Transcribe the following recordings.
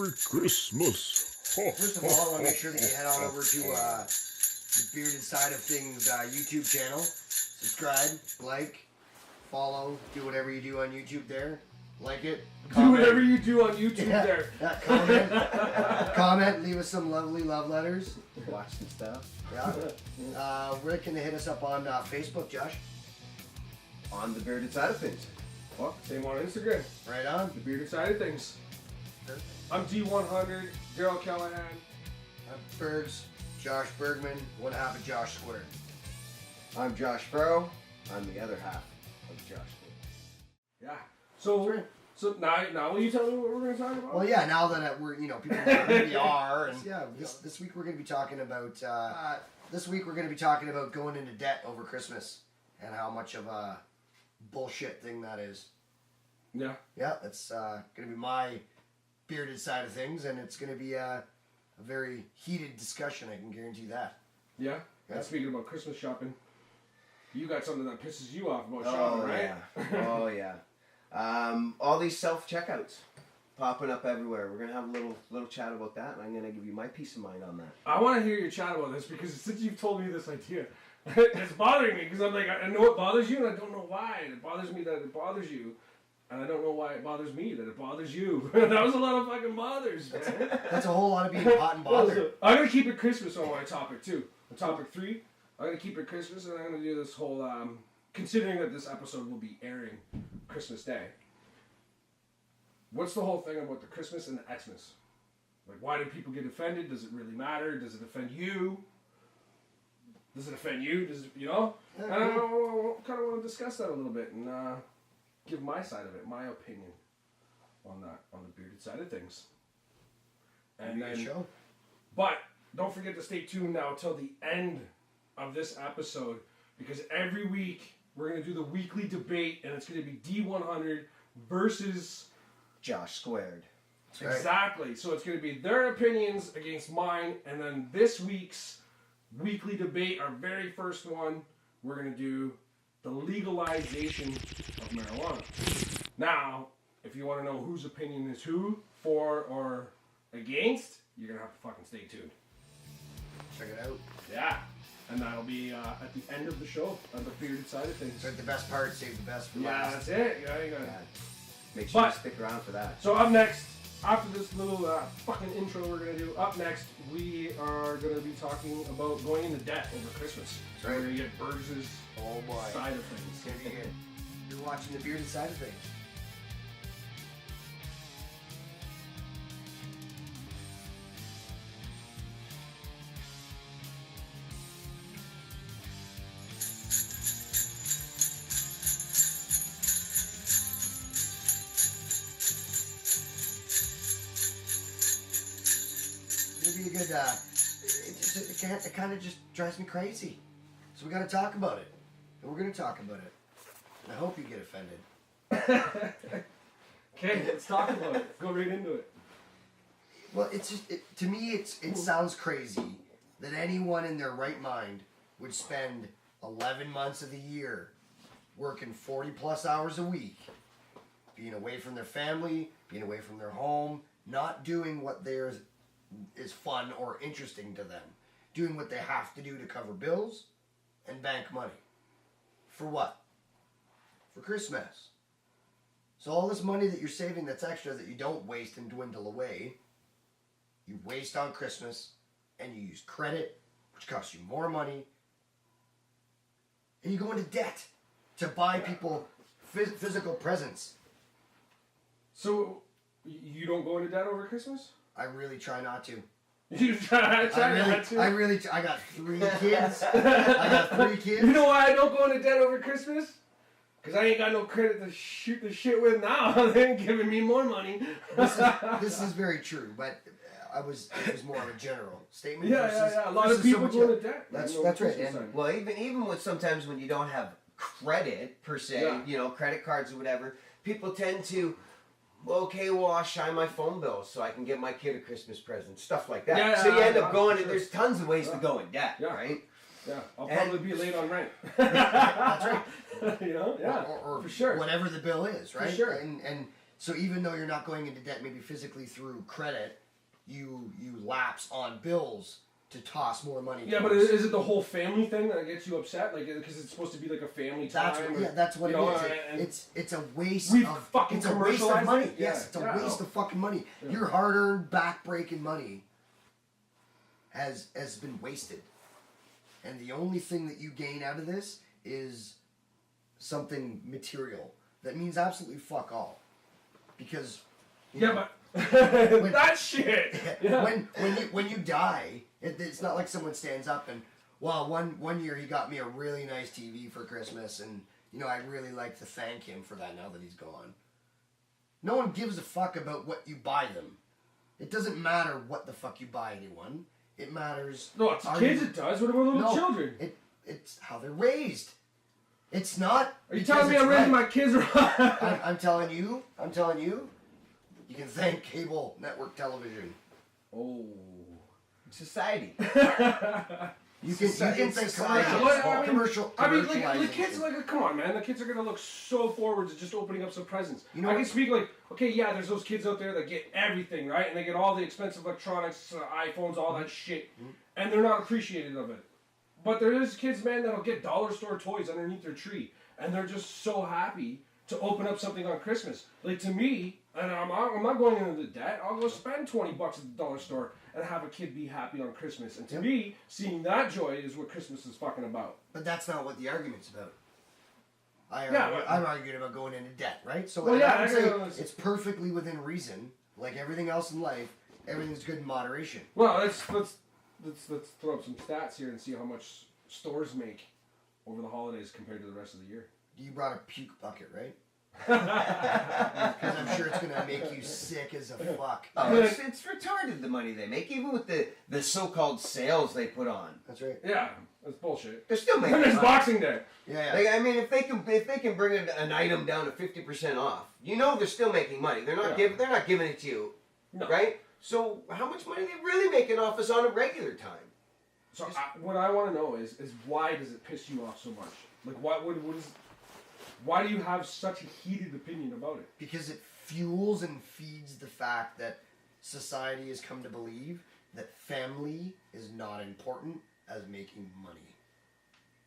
Merry Christmas. First of all, I want to make sure that you head on over to the Bearded Side of Things YouTube channel. Subscribe, like, follow, do whatever you do on YouTube there. Like it. Comment. Do whatever you do on YouTube there. Comment, leave us some lovely love letters. Watch some stuff. Yeah. Where can they hit us up on Facebook, Josh? On the Bearded Side of Things. Well, same on Instagram. Right on. The Bearded Side of Things. I'm D100, Daryl Callahan. I'm Bergs, Josh Bergman, one half of Josh Squared. I'm Josh Furrow. I'm the other half of Josh Squared. Yeah. So now will you tell me what we're going to talk about? Well, yeah, now that we're, people know who we are. And yeah, this week we're going to be talking about, going into debt over Christmas and how much of a bullshit thing that is. Yeah. Yeah, that's going to be my bearded side of things, and it's going to be a very heated discussion, I can guarantee that. Yeah? And speaking about Christmas shopping, you got something that pisses you off about shopping, right? Yeah. Oh, yeah. All these self-checkouts popping up everywhere. We're going to have a little chat about that, and I'm going to give you my peace of mind on that. I want to hear your chat about this, because since you've told me this idea, it's bothering me, because I'm like, I know it bothers you, and I don't know why. And it bothers me that it bothers you. And I don't know why it bothers me that it bothers you. That was a lot of fucking bothers, man. That's a whole lot of being hot and bothered. I'm going to keep it Christmas on my topic, too. On topic 3, I'm going to keep it Christmas, and I'm going to do this whole, considering that this episode will be airing Christmas Day. What's the whole thing about the Christmas and the Xmas? Like, why do people get offended? Does it really matter? Does it offend you? Does it offend you? Does it, And I kind of want to discuss that a little bit and give my side of it, my opinion on that, on the bearded side of things. And then, show. But don't forget to stay tuned now till the end of this episode, because every week we're going to do the weekly debate, and it's going to be D100 versus Josh Squared. Right. Exactly. So it's going to be their opinions against mine, and then this week's weekly debate, our very first one, we're going to do the legalization of marijuana. Now, if you want to know whose opinion is who, for or against, you're going to have to fucking stay tuned. Check it out. Yeah. And that'll be at the end of the show, on the bearded side of things. So the best part, save the best for last. That's it. Yeah, you got it. Make sure you stick around for that. So up next, after this little fucking intro we're going to do, up next, we are going to be talking about going into debt over Christmas. So we're going to get Bergs' side of things. It's going to be good. You're watching the bearded side of things. It'll be a good, it kind of just drives me crazy. So we got to talk about it. And we're going to talk about it. And I hope you get offended. Okay, let's talk about it. Go right into it. Well, it's just, to me, it sounds crazy that anyone in their right mind would spend 11 months of the year working 40 plus hours a week, being away from their family, being away from their home, not doing what is fun or interesting to them, doing what they have to do to cover bills and bank money. For what? For Christmas. So all this money that you're saving that's extra that you don't waste and dwindle away, you waste on Christmas, and you use credit, which costs you more money, and you go into debt to buy people physical presents. So, you don't go into debt over Christmas? I really try not to. You try not to? I got 3 kids. You know why I don't go into debt over Christmas? Because I ain't got no credit to shoot the shit with now. They ain't giving me more money. This is very true, but it was more of a general statement. Yeah. A lot of people go into debt. That's right. And, well, even with sometimes when you don't have credit per se, credit cards or whatever, people tend to, I'll shine my phone bill so I can get my kid a Christmas present, stuff like that. So you end up going, and there's tons of ways to go in debt, right? Yeah, I'll probably be late on rent. That's right. Or for sure. Whatever the bill is, right? For sure. And So even though you're not going into debt, maybe physically through credit, you lapse on bills to toss more money. Yeah, but towards- is it the whole family thing that gets you upset? Like, because it's supposed to be like a family time. That's what you it know, is. It's a waste We've of fucking it's a waste of commercialized money. it? Yes, it's a Yeah. waste of fucking money. Yeah. Your hard-earned, back-breaking money has been wasted, and the only thing that you gain out of this is something material that means absolutely fuck all, because Yeah, but that shit. Yeah. when you die, it's not like someone stands up and, well, one year he got me a really nice TV for Christmas, and I'd really like to thank him for that now that he's gone. No one gives a fuck about what you buy them. It doesn't matter what the fuck you buy anyone. It matters. No, it's kids. It does. What about little children? It's how they're raised. It's not. Are you telling me I'm raising my kids right? I'm telling you. You can thank cable network television. Oh. Society. You can thank society. commercial. I mean, like the commercialization. kids, like, come on, man. The kids are gonna look so forward to just opening up some presents. You know I can what? speak like, okay, yeah, there's those kids out there that get everything, right? And they get all the expensive electronics, iPhones, all that shit, and they're not appreciative of it. But there is kids, man, that'll get dollar store toys underneath their tree, and they're just so happy to open up something on Christmas. Like, to me, and I'm not going into the debt. I'll go spend $20 at the dollar store and have a kid be happy on Christmas. And to me, seeing that joy is what Christmas is fucking about. But that's not what the argument's about. but- I'm arguing about going into debt, right? So Well, yeah, I would say I know. it's perfectly within reason. Like everything else in life, everything's good in moderation. Well, let's throw up some stats here and see how much stores make over the holidays compared to the rest of the year. You brought a puke bucket, right? Because I'm sure it's gonna make you sick as a fuck. Oh, it's retarded the money they make, even with the so-called sales they put on. That's right. Yeah, that's bullshit. They're still making And there's money. Boxing Day. Yeah. Like, I mean, if they can bring an item down to 50% off, they're still making money. They're not they're not giving it to you, No. right? So how much money are they really making off us on a regular time? So what I want to know is why does it piss you off so much? Like, why do you have such a heated opinion about it? Because it fuels and feeds the fact that society has come to believe that family is not important as making money.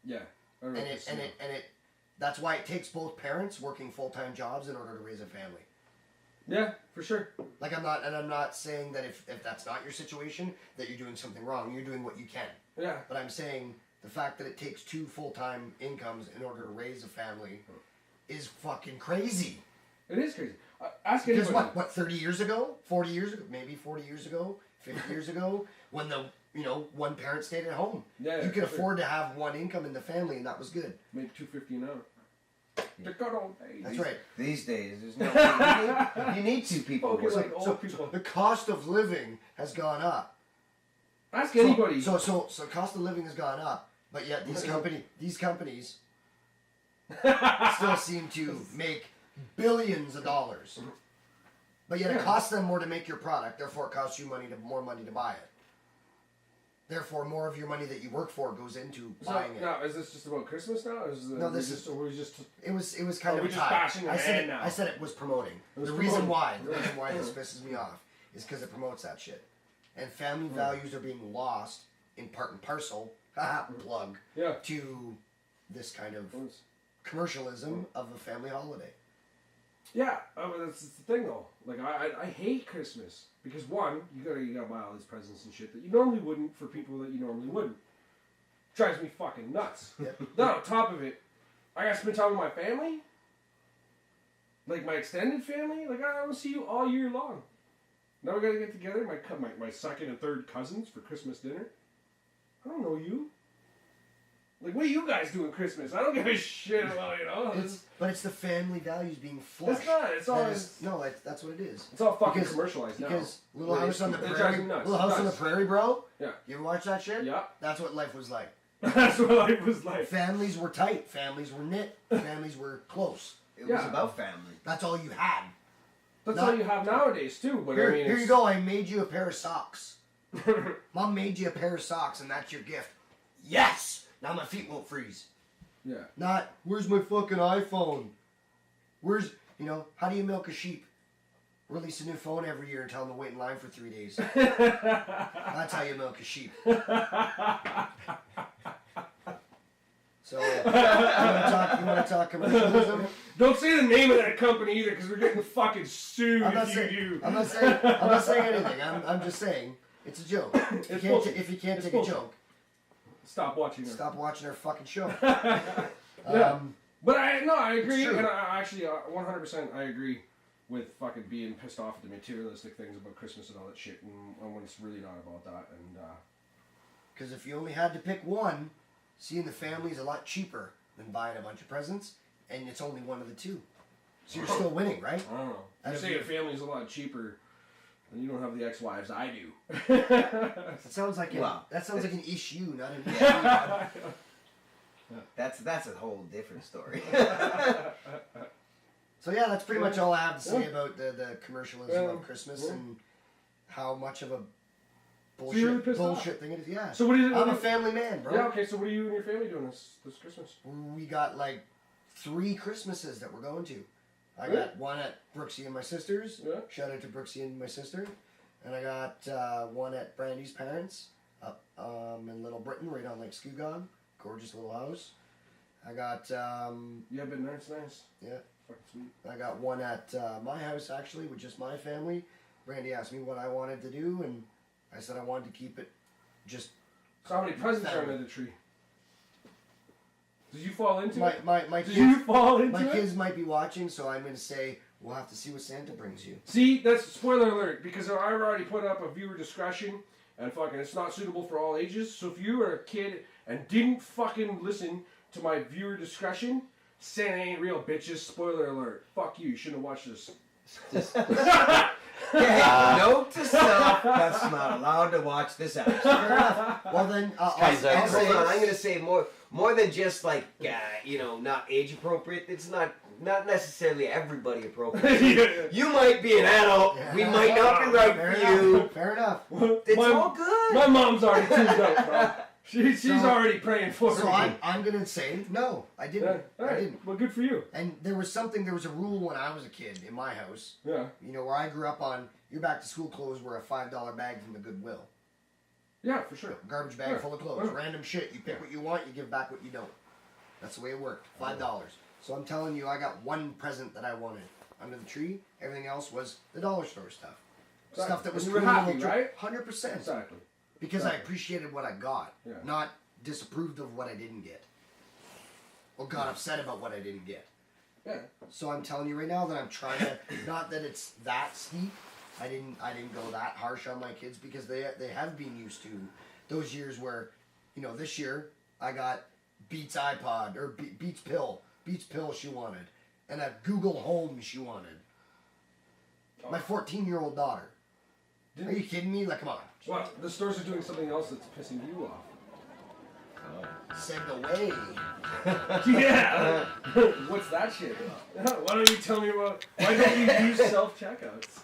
Yeah. I don't know if it's- That's why it takes both parents working full-time jobs in order to raise a family. Yeah, for sure. Like I'm not saying that if that's not your situation that you're doing something wrong. You're doing what you can. Yeah. But I'm saying the fact that it takes 2 full-time incomes in order to raise a family is fucking crazy. It is crazy. Ask Because anybody. what 30 years ago, 40 years ago, maybe 40 years ago, 50 years ago, when one parent stayed at home, Yeah, you could for sure. afford to have one income in the family, and that was good. Make $250 an hour. The good old days. That's right. These days, there's no you need 2 people. Okay, working. like old So people. the cost of living has gone up. Ask anybody. So cost of living has gone up, but yet these companies still seem to make billions of dollars. But yet it costs them more to make your product, therefore it costs you more money to buy it. Therefore, more of your money that you work for goes into buying it. Now, is this just about Christmas now? Or is No, this is- Or we just It was kind Oh, of we're just tied. bashing I the said hand it, now. I said it was promoting. was The reason promoting. why this pisses me off is because it promotes that shit. And family values are being lost in part and parcel, plug, Yeah. to this kind of commercialism of a family holiday. Yeah, that's the thing though. Like I hate Christmas because one, you gotta buy all these presents and shit that you normally wouldn't for people that you normally wouldn't. Drives me fucking nuts. Yep. Then on top of it, I gotta spend time with my family, like my extended family. Like I don't see you all year long. Now we gotta get together. My second and third cousins for Christmas dinner. I don't know you. Like, what are you guys doing Christmas? I don't give a shit about, But it's the family values being flushed. It's not. It's all. That's what it is. It's all fucking Because- commercialized now. Because Little House on the It drives Prairie, me nuts. Little House on the Nuts. Prairie, bro. Yeah. You ever watch that shit? Yeah. That's what life was like. That's what life was like. Families were tight. Families were knit. Families were close. It Yeah. was about family. That's all you had. That's Not- all you have nowadays too. But Here, I mean, here you go. I made you a pair of socks. Mom made you a pair of socks, and that's your gift. Yes. Now my feet won't freeze. Yeah. Not, where's my fucking iPhone? How do you milk a sheep? Release a new phone every year and tell them to wait in line for 3 days. That's how you milk a sheep. So, you want to talk commercialism? Don't say the name of that company either, because we're getting fucking sued if you do. I'm not saying anything. I'm just saying it's a joke. If you can't take a joke, stop watching her. Stop watching our fucking show. But I agree, true. and I actually 100% I agree with fucking being pissed off at the materialistic things about Christmas and all that shit, and when it's really not about that. And because if you only had to pick one, seeing the family is a lot cheaper than buying a bunch of presents, and it's only one of the two. So you're still winning, right? I don't know. You say a family's a lot cheaper, and you don't have the ex-wives I do. That sounds like an issue, not an issue. That's a whole different story. So yeah, that's pretty much all I have to say about the commercialism of Christmas and how much of a bullshit thing it is. Yeah. So what is it? I'm a family man, bro. Yeah. Okay. So what are you and your family doing this Christmas? We got like 3 Christmases that we're going to. I got one at Brooksy and my sister's. Yeah. Shout out to Brooksy and my sister. And I got one at Brandy's parents up in Little Britain, right on Lake Scugog. Gorgeous little house. I got Yeah, but it's nice. yeah. Fucking sweet. I got one at my house actually with just my family. Brandy asked me what I wanted to do, and I said I wanted to keep it just. So how many presents are under the tree? Did you fall into it? My Did kids, you fall into my it? kids might be watching, so I'm going to say we'll have to see what Santa brings you. See, that's spoiler alert, because I've already put up a viewer discretion, and fucking it's not suitable for all ages. So if you are a kid and didn't fucking listen to my viewer discretion, Santa ain't real, bitches. Spoiler alert. Fuck you. You shouldn't have watched this. Note to self, that's not allowed to watch this episode. Fair enough. Well then, I'll say Hold on, I'm going to say more than just like, not age appropriate. It's not necessarily everybody appropriate. You might be an adult. Yeah. We might not be right Fair for you. enough. Fair enough. It's all good. My mom's already tuned out, bro. She's already praying for me. So I'm gonna say no. I didn't. All right. I didn't. Well, good for you. And there was a rule when I was a kid in my house. Yeah. You know, where I grew up on, your back to school clothes were a $5 bag from the Goodwill. Yeah, for sure. Garbage bag full of clothes. Random shit. You pick what you want, you give back what you don't. That's the way it worked. $5. So I'm telling you, I got one present that I wanted under the tree. Everything else was the dollar store stuff. Exactly. Stuff that was And you were happy, little right? 100%. Exactly. Because I appreciated what I got, Yeah. not disapproved of what I didn't get, or got upset about what I didn't get. Yeah. So I'm telling you right now that I'm trying to, not that it's that steep. I didn't go that harsh on my kids because they have been used to those years where, this year I got Beats iPod or Beats Pill she wanted, and a Google Home she wanted. My 14-year-old daughter. Are you kidding me? Like, come on. Well, the stores are doing something else that's pissing you off. Send away. Yeah. What's that shit? Why don't you tell me about? Why don't you use self checkouts?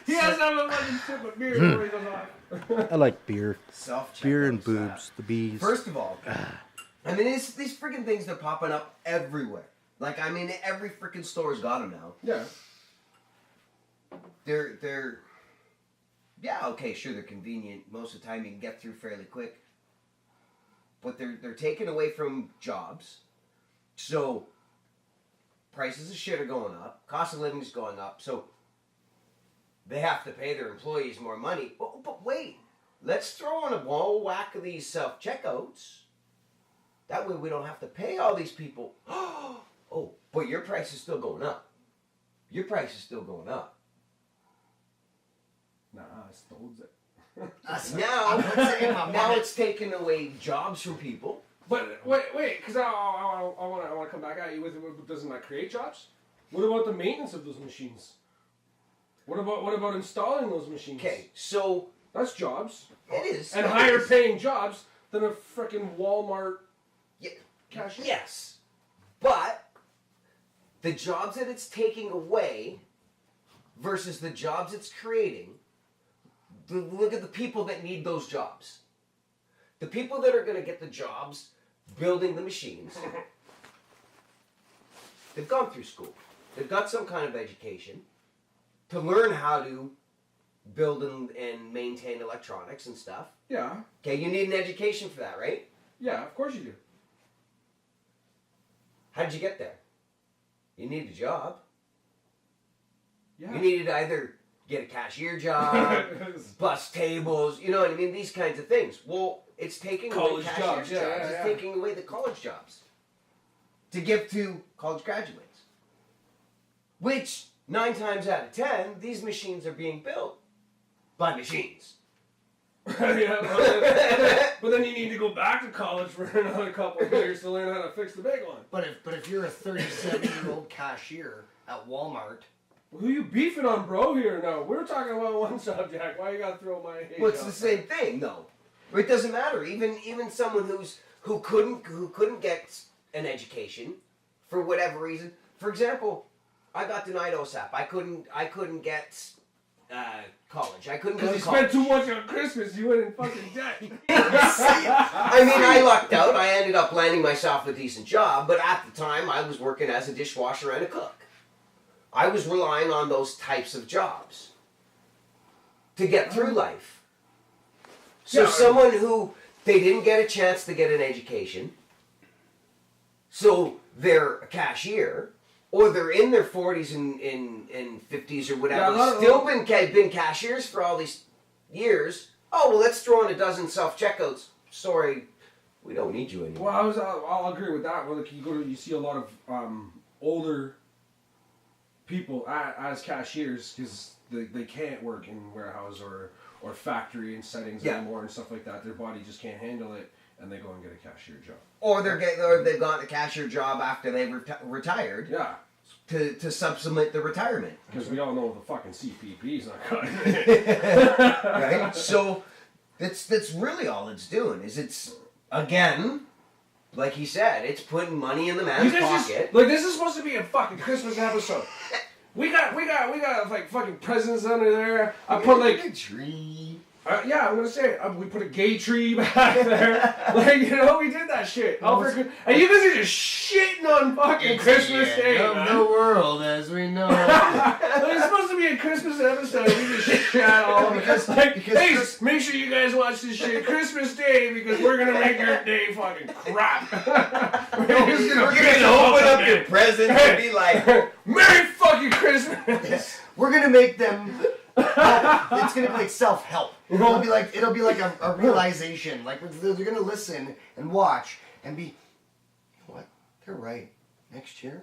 He has no fucking shit but beer before he goes off. I like beer. Self-checkouts, And boobs, the bees. First of all, I mean, these freaking things are popping up everywhere. Like, I mean, every freaking store's got them now. Yeah. They're yeah, okay, sure, they're convenient. Most of the time you can get through fairly quick. But they're taking away from jobs. So prices of shit are going up. Cost of living is going up. So they have to pay their employees more money. But wait, let's throw in a whole whack of these self-checkouts. That way we don't have to pay all these people. Oh, but your price is still going up. Your price is still going up. Nah, I stole it. Now it's taking away jobs from people. But wait, because I want to come back at you with doesn't that create jobs? What about the maintenance of those machines? What about installing those machines? Okay, so that's jobs. it is And higher paying jobs than a freaking Walmart cashier. Yes, but the jobs that it's taking away versus the jobs it's creating. Look at the people that need those jobs. The people that are going to get the jobs building the machines, they've gone through school. They've got some kind of education. to learn how to build and maintain electronics and stuff. Yeah. Okay, you need an education for that, right? Yeah, of course you do. How did you get there? You need a job. Yeah. You needed to either get a cashier job, bus tables, you know what I mean? These kinds of things. Well, it's taking away College cashier's jobs, yeah, It's yeah. taking away the college jobs to give to college graduates. Which, 9 times out of 10, these machines are being built by machines. Yeah, but then you need to go back to college for another couple of years to learn how to fix the big one. But if you're a 37-year-old cashier at Walmart, Who you beefing on, bro? Here, no, we're talking about one subject. Why you gotta throw my age? Well, it's out the there? same thing, though. It doesn't matter. Even someone who couldn't get an education for whatever reason. For example, I got denied OSAP. I couldn't get college. I couldn't go Because to you college. spent too much on Christmas, you went in fucking debt. I mean, I lucked out. I ended up landing myself a decent job, but at the time, I was working as a dishwasher and a cook. I was relying on those types of jobs to get through life. So Yeah. someone who they didn't get a chance to get an education, so they're a cashier, or they're in their 40s and 50s or whatever, Yeah, still been cashiers for all these years. Oh, well, let's throw in a dozen self-checkouts. Sorry, we don't need you anymore. Well, I'll agree with that. Well, like you see a lot of older people as cashiers because they can't work in warehouse or factory and settings Yeah. anymore and stuff like that. Their body just can't handle it, and they go and get a cashier job. Or they've got a cashier job after they've retired Yeah, to supplement the retirement. because we all know the fucking CPP is not cutting it. Right? So that's really all it's doing. Is it's again, like he said, it's putting money in the man's pocket. Like this is supposed to be a fucking Christmas episode. We got like fucking presents under there. I put like a tree. yeah, I'm gonna say it. We put a gay tree back there. Like, you know, we did that shit. And you guys are just shitting on fucking Christmas Day, man. world as we know. Like, it's supposed to be a Christmas episode. We just shit all over. Because Hey, make sure you guys watch this shit Christmas Day because we're gonna make your day fucking crap. We're just You're gonna open up your presents and be like, Merry fucking Christmas. we're gonna make them. It's gonna be like self-help. It'll be like a realization. Like they're gonna listen and watch and be, you know what? They're right. Next year,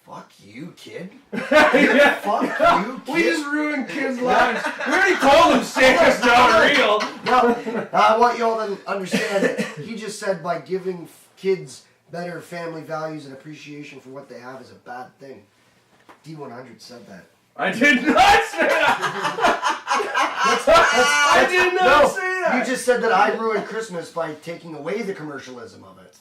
fuck you, kid. Yeah. Fuck you, kid. We just ruined kids' lives. We already told them Santa's not real. No, I want you all to understand that he just said by giving kids better family values and appreciation for what they have is a bad thing. D100 said that. I did not say that. I did not say that. You just said that I ruined Christmas by taking away the commercialism of it.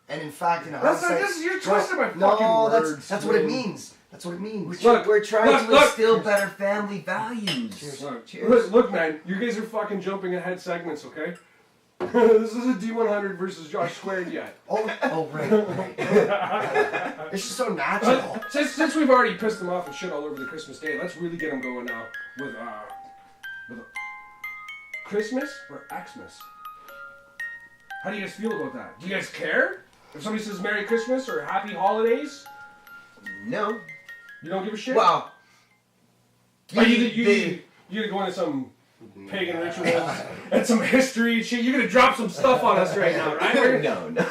And in fact, in That's not, hindsight, this is you're twisting my fucking no, words. that's what it means. That's what it means. Look, we're trying look, to look. instill better family values. Look, Cheers. look, man, you guys are fucking jumping ahead segments, okay? This is a D100 versus Josh Squared yet. Oh, right. It's just so natural. Since we've already pissed them off and shit all over the Christmas Day, let's really get them going now with Christmas or Xmas. How do you guys feel about that? Do you guys care if somebody says Merry Christmas or Happy Holidays? No. You don't give a shit. Well, You gonna go into some pagan rituals and some history and shit. You're gonna drop some stuff on us right now, right? We're gonna, no.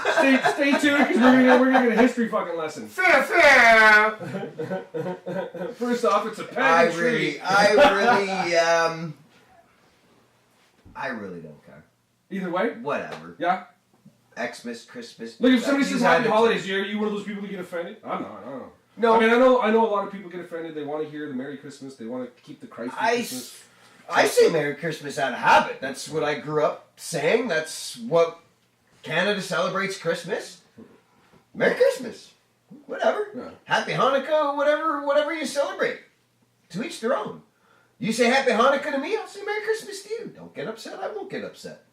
stay tuned because we're gonna get a history fucking lesson. First off, it's a pagan tree. I really don't care. Either way, Whatever. yeah. Xmas, Christmas. Look, if somebody these says Happy attitudes. Holidays, are you one of those people that get offended? I'm not. I don't know. No. I mean, I know a lot of people get offended. They want to hear the Merry Christmas. They want to keep the Christ Christmas. I say Merry Christmas out of habit. That's what I grew up saying. That's what Canada celebrates Christmas. Merry Christmas. Whatever. Yeah. Happy Hanukkah, whatever you celebrate. To each their own. You say Happy Hanukkah to me, I'll say Merry Christmas to you. Don't get upset, I won't get upset.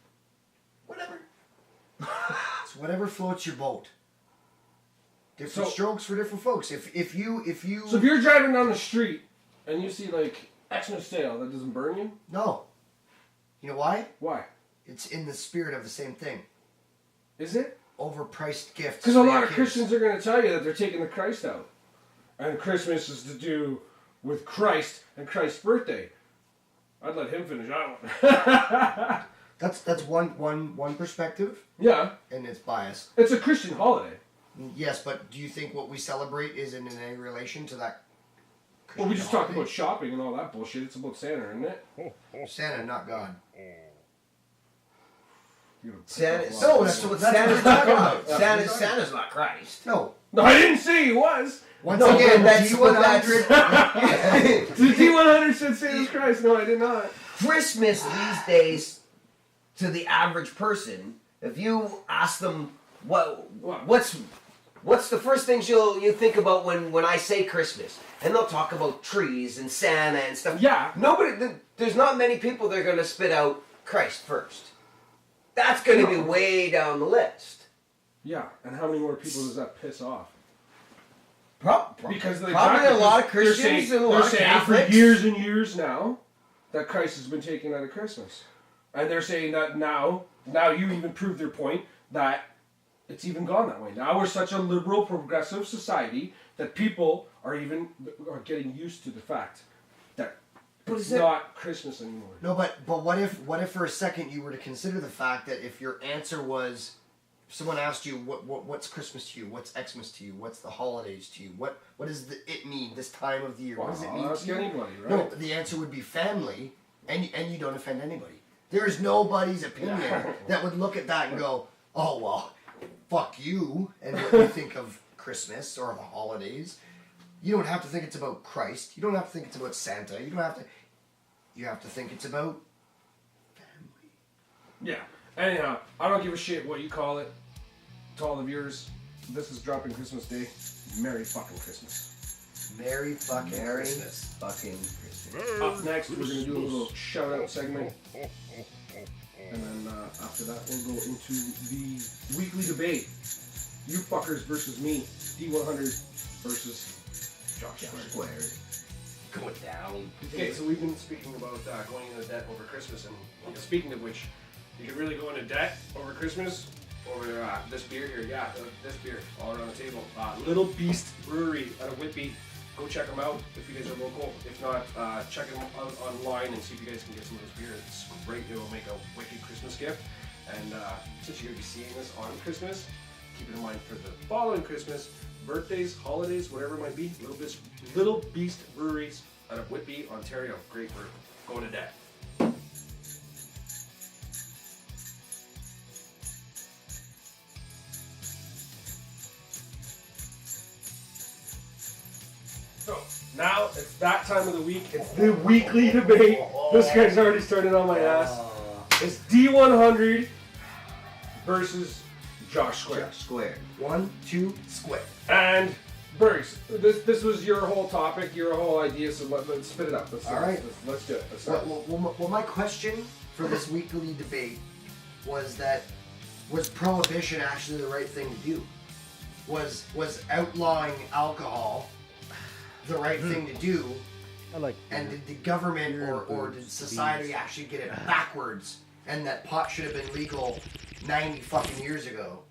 Whatever. It's whatever floats your boat. Different So- strokes for different folks. If you So if you're driving down the street and you see like Xmas sale, that doesn't burn you? No. You know why? Why? It's in the spirit of the same thing. Is it? Overpriced gifts. Because a for lot your of kids. Christians are going to tell you that they're taking the Christ out. And Christmas is to do with Christ and Christ's birthday. I'd let him finish that one. That's one perspective, Yeah, and it's biased. it's a Christian holiday. Yes, but do you think what we celebrate is in any relation to that? Well, we Christian just talked holiday? about shopping and all that bullshit. It's about Santa, isn't it? Santa, not God. You're gonna piss Santa. off a lot No, of that's people. what Santa's not about. God. Santa's not Christ. No. No, I didn't say he was. Once No, again, but D100. The D100 said Santa's Christ. No, I did not. Christmas these days, to the average person, if you ask them what's the first things you think about when I say Christmas, and they'll talk about trees and Santa and stuff. Yeah. There's not many people that are going to spit out Christ first. That's going to be way down the list. Yeah, and how many more people does that piss off? Because Probably a lot of Christians and a lot of they're saying Catholics. for years and years now that Christ has been taken out of Christmas, and they're saying that now you even proved their point that it's even gone that way. Now we're such a liberal, progressive society that people are getting used to the fact that it's not Christmas anymore. No, but what if for a second you were to consider the fact that if your answer was, if someone asked you what's Christmas to you, what's Xmas to you, what's the holidays to you, what does it mean this time of the year? What does it mean Ask to you? anybody, right? No, the answer would be family, and you don't offend anybody. There is nobody's opinion that would look at that and go, oh well, fuck you and what you think of Christmas or the holidays. You don't have to think it's about Christ. You don't have to think it's about Santa. You have to think it's about family. Yeah. Anyhow, I don't give a shit what you call it. To all the viewers, this is dropping Christmas Day. Merry fucking Christmas. Merry fucking Merry Christmas. fucking Christmas. Up next, we're going to do a little shout out segment. And then after that, we'll go into the weekly debate. You fuckers versus me. D100 versus Josh Squared. Going down. Okay, so we've been speaking about going into debt over Christmas, and speaking of which, you can really go into debt over Christmas over this beer here. Yeah, this beer all around the table. Little Beast Brewery out of Whitby. Go check them out if you guys are local. If not, check them out online and see if you guys can get some of this beer. It's great. It will make a wicked Christmas gift. And since you're going to be seeing this on Christmas, keep it in mind for the following Christmas, birthdays, holidays, whatever it might be. Little Beast Breweries out of Whitby, Ontario. Great brew. Go to debt. So now it's that time of the week. It's the weekly debate. This guy's already started on my ass. It's D100 versus Josh Square. Squared. 1, 2, square. And Burks, this was your whole topic, your whole idea. So let's spit it up. All right. Let's do it. Let's start. Well, my question for this weekly debate was prohibition actually the right thing to do? Was outlawing alcohol the right thing to do? I like. And did the government or did society actually get it backwards? And that pot should have been legal 90 fucking years ago,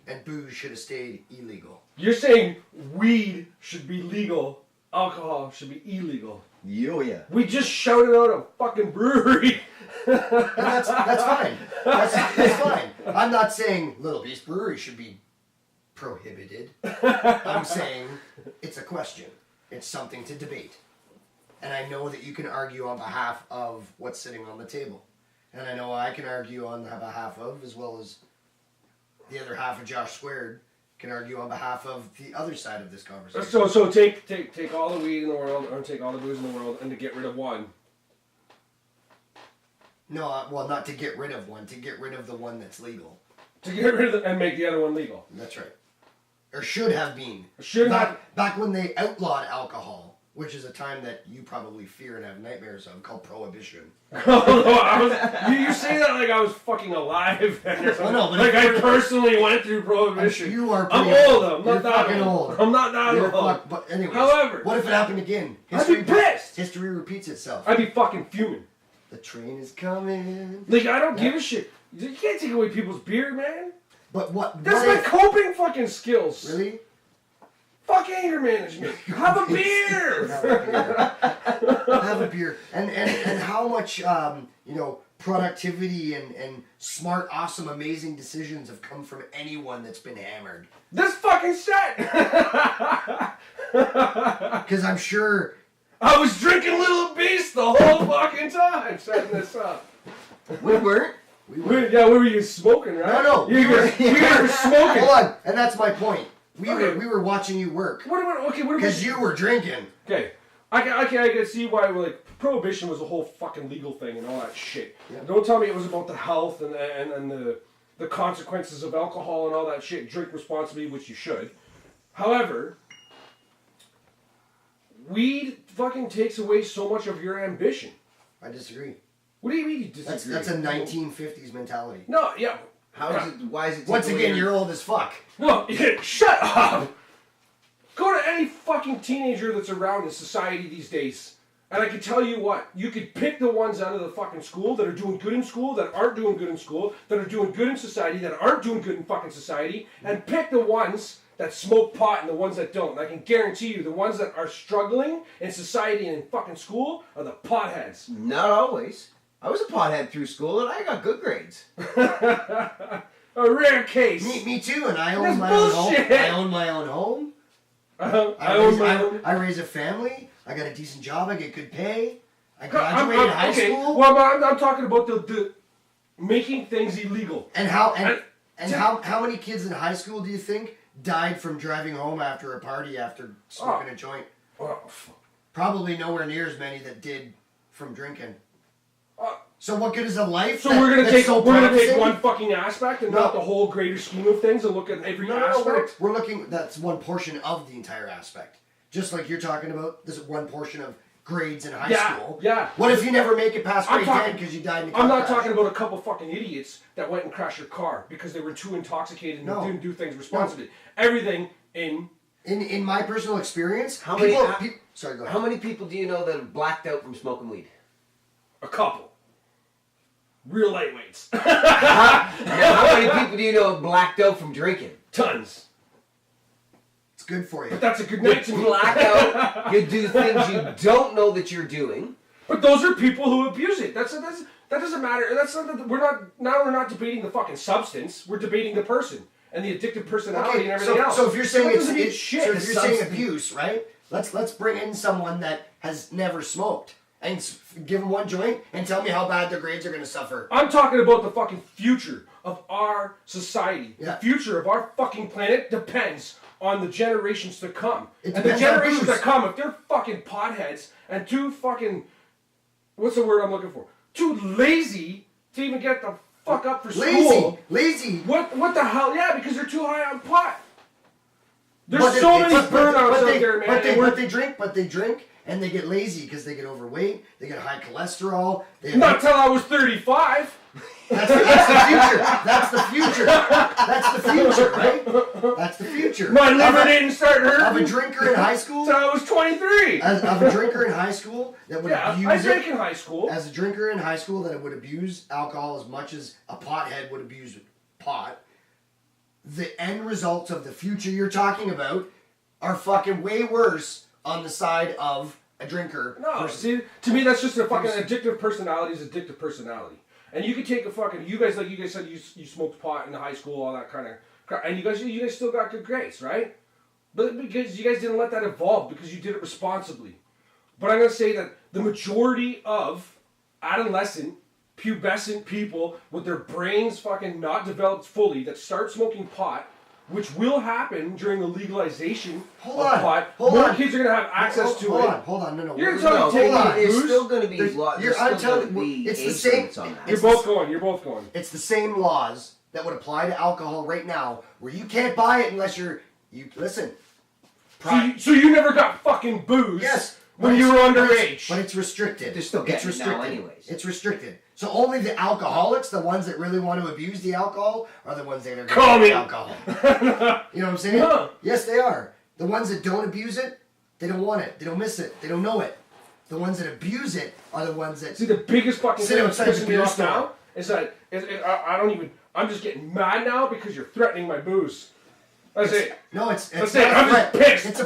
and booze should have stayed illegal. You're saying weed should be legal, alcohol should be illegal. Yeah. We just shouted out a fucking brewery. And that's fine. That's fine. I'm not saying Little Beast Brewery should be prohibited. I'm saying it's a question. It's something to debate. And I know that you can argue on behalf of what's sitting on the table. And I know I can argue on behalf of, as well as the other half of Josh Squared can argue on behalf of the other side of this conversation. So take all the weed in the world, or take all the booze in the world, and to get rid of one. No, well, not to get rid of one, to get rid of the one that's legal. To get rid of and make the other one legal. That's right. Or should have been. Should not. Back when they outlawed alcohol, which is a time that you probably fear and have nightmares of, called Prohibition. You say that like I was fucking alive. Well, no, but like if I you're- personally went through Prohibition. You are I'm pretty old. I'm You're not that fucking old. I'm not that You're old. but anyways, However, what if it happened again? I'd be pissed. History repeats itself. I'd be fucking fuming. The train is coming. Like I don't give a shit. You can't take away people's beer, man. But what? That's what my coping fucking skills. Really? Fuck anger management. Have a beer. Have a beer. And how much productivity and smart, awesome, amazing decisions have come from anyone that's been hammered. This fucking set. Because I'm sure. I was drinking Little Beast the whole fucking time setting this up. We weren't. What were you smoking, right? No. You guys were smoking. Hold on. And that's my point. We Okay. were watching you work. What about Because you were drinking. Okay, I can see why like prohibition was a whole fucking legal thing and all that shit. Yeah. Don't tell me it was about the health and the consequences of alcohol and all that shit. Drink responsibly, which you should. However, weed fucking takes away so much of your ambition. I disagree. What do you mean you disagree? That's a 1950s mentality. No, yeah. How is it? Why is it? Once taking again, away you're old as fuck. No, shut up! Go to any fucking teenager that's around in society these days, and I can tell you what, you could pick the ones out of the fucking school that are doing good in school, that aren't doing good in school, that are doing good in society, that aren't doing good in fucking society, and pick the ones that smoke pot and the ones that don't. And I can guarantee you, the ones that are struggling in society and in fucking school are the potheads. Not always. I was a pothead through school and I got good grades. A rare case. Me too, and I own That's my own bullshit. home. I own my own home. I own my own. I raise a family. I got a decent job. I get good pay. I I'm- graduated high okay, school. well, I'm talking about the making things illegal. And how many kids in high school do you think died from driving home after a party after smoking a joint? Oh, Probably nowhere near as many that did from drinking. uh, So what good is a life? So we're gonna take promising? one fucking aspect and No. not the whole greater scheme of things and look at every No, aspect. we're looking. That's one portion of the entire aspect. Just like you're talking about, this is one portion of grades in high school. Yeah. What if you never make it past I'm grade talking- 10 because you died in a car I'm not crash? talking about a couple fucking idiots that went and crashed your car because they were too intoxicated and No. didn't do things responsibly. Everything in In my personal experience, How many- sorry, go ahead. How many people do you know that have blacked out from smoking weed? a couple. Real lightweights. Now, how many people do you know have blacked out from drinking? Tons. It's good for you. But that's a good night to me. Blackout, you do things you don't know that you're doing. But those are people who abuse it. That doesn't matter. That's not, we're not debating the fucking substance. We're debating the person and the addictive personality and everything else. So if you're saying That doesn't mean it's shit. so if The you're saying substance- abuse, right? Let's bring in someone that has never smoked and give them one joint and tell me how bad their grades are going to suffer. I'm talking about the fucking future of our society. Yeah. The future of our fucking planet depends on the generations to come. It And the depends on generations booze. that come, if they're fucking potheads and too fucking, what's the word I'm looking for? Too lazy to even get the fuck up for school. Lazy. What the hell? Yeah, because they're too high on pot. There's But so they- many but- burnouts but out they- there, man. But and we're- they drink, and they get lazy because they get overweight. They get high cholesterol. They have not till I was 35. That's the future. That's the future. That's the future, right? That's the future. My liver Of a- didn't start Of a hurting drinker in high school. till I was 23. Of a drinker in high school that would Yeah, abuse I it. drank in high school. As a drinker in high school that would abuse alcohol as much as a pothead would abuse pot, the end results of the future you're talking about are fucking way worse on the side of a drinker. No, versus- see, to me that's just a fucking addictive personality is addictive personality. And you could take a fucking, you guys said you smoked pot in high school, all that kind of crap, and you guys still got good grades, right? But because you guys didn't let that evolve because you did it responsibly. But I'm gonna say that the majority of adolescent, pubescent people with their brains fucking not developed fully that start smoking pot, which will happen during the legalization of pot. More kids are gonna have access to it. Hold on, no. You're gonna tell me No, take hold on. there's booze? still going to be There's- laws. you're- I'm telling you, it's the same- On that. You're both going. It's the same laws that would apply to alcohol right now, where you can't buy it unless you listen. So you never got fucking booze. Yes. when you were underage. But it's restricted. They're still getting it's it now restricted. anyways. It's restricted. So only the alcoholics, the ones that really want to abuse the alcohol, are the ones that are Call going me. to alcohol. You know what I'm saying? No. Yes, they are. The ones that don't abuse it, they don't want it. They don't miss it. They don't know it. The ones that abuse it are the ones that See, the biggest fucking sit thing that's outside the pissing me beer off store. now is that I don't even. I'm just getting mad now because you're threatening my booze. That's it. No, it's That's not it. a I'm threat. just pissed. It's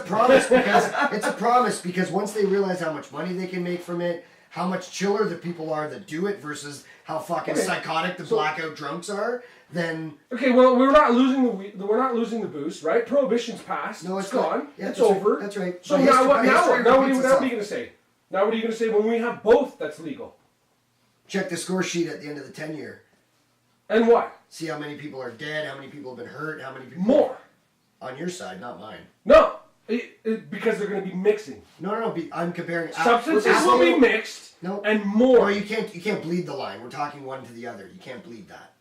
a promise because once they realize how much money they can make from it, how much chiller the people are that do it versus how fucking Okay. psychotic the blackout drunks are, then Okay, well, we're not losing the boost, right? Prohibition's passed. no, it's not. gone. Yeah, it's that's right. over. That's right. So But now history- what? but Now history what? Now what are repeats you itself. going to say? Now what are you going to say when we have both? That's legal. Check the score sheet at the end of the 10-year. And what? See how many people are dead, how many people have been hurt, how many people More. on your side, not mine. No, because they're going to be mixing. No. I'm comparing Substances will be mixed. No. And more. No, you can't bleed the line. We're talking one to the other. You can't bleed that.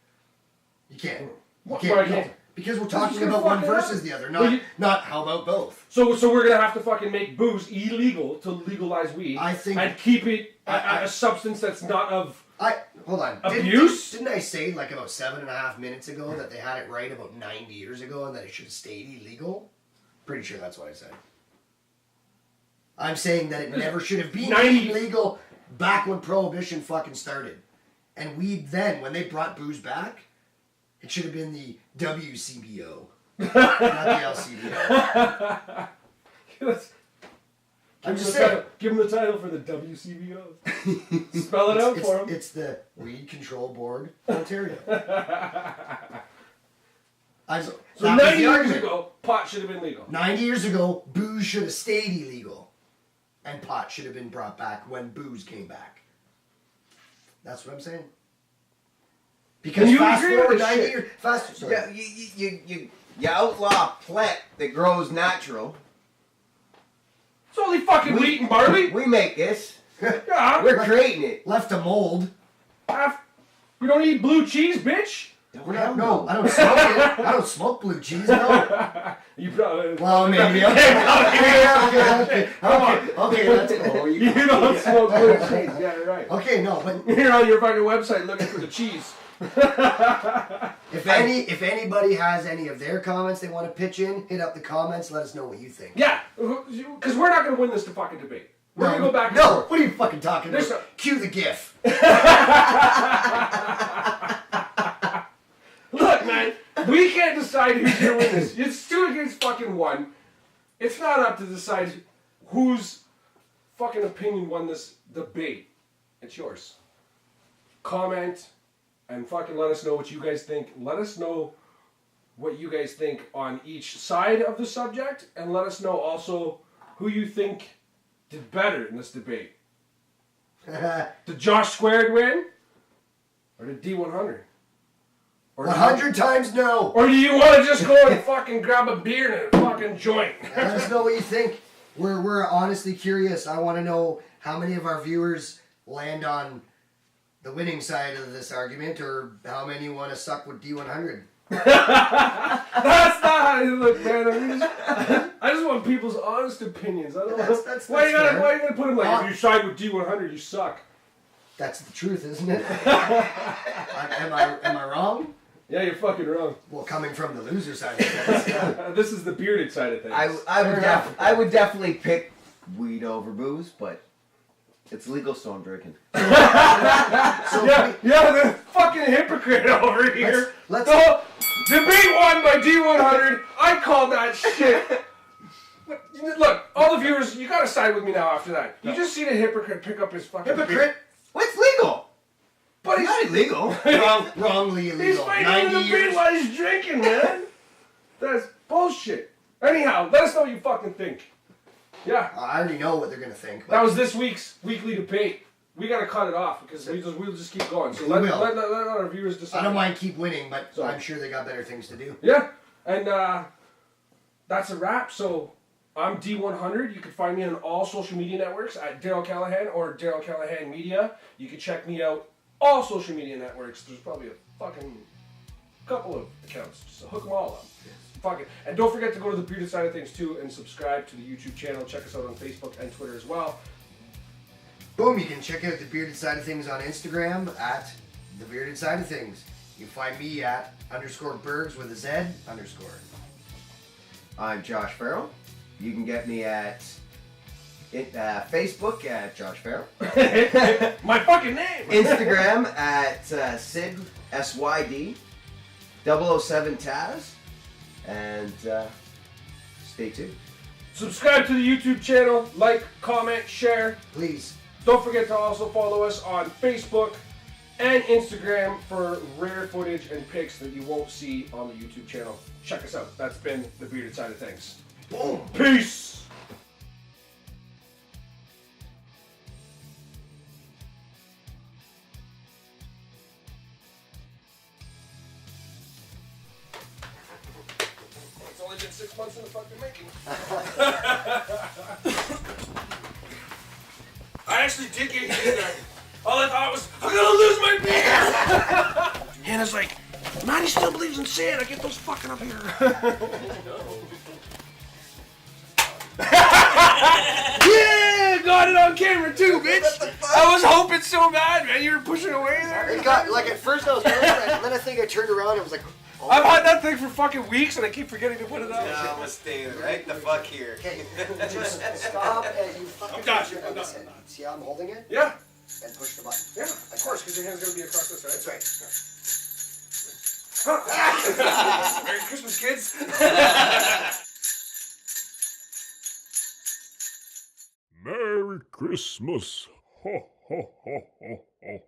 You can't. You Why can't. can't? No. Because we're Because talking it's gonna about one fuck it versus up. the other, Well, not how about both. So we're going to have to fucking make booze illegal to legalize weed. I think- and keep it I- a substance that's not of. Hold on. Abuse? Didn't I say like about 7.5 minutes ago that they had it right about 90 years ago and that it should have stayed illegal? Pretty sure that's what I said. I'm saying that it never should have been 90 illegal back when Prohibition fucking started. And weed then, when they brought booze back, it should have been the WCBO, not the LCBO. I'm just saying. Give him the title for the WCBO. Spell it out for him. It's the Weed Control Board, Ontario. So that was 90 the years argument. ago, pot should have been legal. 90 years ago, booze should have stayed illegal. And pot should have been brought back when booze came back. That's what I'm saying. Because And you fast agree with forward this 90 shit? years... Sorry. Yeah, you outlaw plant that grows natural. It's only fucking wheat and barley. We make this. Yeah. We're creating it. Left to mold. We don't eat blue cheese, bitch. We're not, no, I don't smoke it. I don't smoke blue cheese, no. You probably. Well, maybe. Okay, that's cool. You don't smoke blue cheese. Yeah, you're right. Okay, no, but You're on your fucking website looking for the cheese. if anybody has any of their comments they want to pitch in, hit up the comments. Let us know what you think. Yeah, because we're not going to win this fucking debate. We're going to go back and No, forth. what are you fucking talking about? There's Cue the GIF. Look, man, we can't decide who's going to win this. It's 2 against fucking 1. It's not up to decide whose fucking opinion won this debate. It's yours. Comment and fucking let us know what you guys think. Let us know what you guys think on each side of the subject, and let us know also who you think did better in this debate. Did Josh Squared win? Or did D100? Or 100 times no. Or do you want to just go and fucking grab a beer and a fucking joint? Let us know what you think. We're honestly curious. I want to know how many of our viewers land on the winning side of this argument, or how many want to suck with D100. That's not how you look, man. I just want people's honest opinions. I don't know. That's Why you fair. gonna put them like, if you side with D100, you suck? That's the truth, isn't it? Am I wrong? Yeah, you're fucking wrong. Well, coming from the loser side of things. Yeah. This is the bearded side of things. I would definitely pick weed over booze, but it's legal, so I'm drinking. So yeah, the fucking hypocrite over here. Let's So, debate won by D100. I called that shit. Look, all the viewers, you gotta side with me now after that. You just seen a hypocrite pick up his fucking hypocrite. What's legal? But It's not illegal. Wrongly he's illegal. fighting 90 the debate years. while he's drinking, man. That's bullshit. Anyhow, let us know what you fucking think. Yeah, I already know what they're gonna think. But that was this week's weekly debate. We gotta cut it off because we'll just keep going. So let our viewers decide. I don't mind keep winning, but So- I'm sure they got better things to do. Yeah, and that's a wrap. So I'm D100. You can find me on all social media networks at Daryl Callahan or Daryl Callahan Media. You can check me out all social media networks. There's probably a fucking couple of accounts. So hook them all up. fuck it. And don't forget to go to the Bearded Side of Things too and subscribe to the YouTube channel. Check us out on Facebook and Twitter as well. Boom, you can check out the Bearded Side of Things on Instagram at the Bearded Side of Things. You can find me at _Bergs with a Z _. I'm Josh Farrell. You can get me at Facebook at Josh Farrell. My fucking name! Instagram at Sid, SYD, 007 Taz. And stay tuned. Subscribe to the YouTube channel, like, comment, share. Please. Don't forget to also follow us on Facebook and Instagram for rare footage and pics that you won't see on the YouTube channel. Check us out. That's been the Bearded Side of Things. Boom. Peace! It's only been 6 months in the fucking making. I actually did get hit in there. All I thought was, I'm gonna lose my beard! Hannah's like, Maddie still believes in Santa. Get those fucking up here. Yeah, got it on camera too, bitch. I was hoping so bad, man. You were pushing away there. It got, like, at first I was doing it, and then I think I turned around and was like, oh. I've had that thing for fucking weeks, and I keep forgetting to put it out. Yeah, I'm gonna stay right the fuck here. Okay, just stop and you fucking I'm done. push your hand. See how I'm holding it? Yeah, And push the button. yeah, of course, because your hand's gonna be across this, right? That's right. Merry Christmas, kids. Merry Christmas. Ho, ho, ho, ho, ho, ho.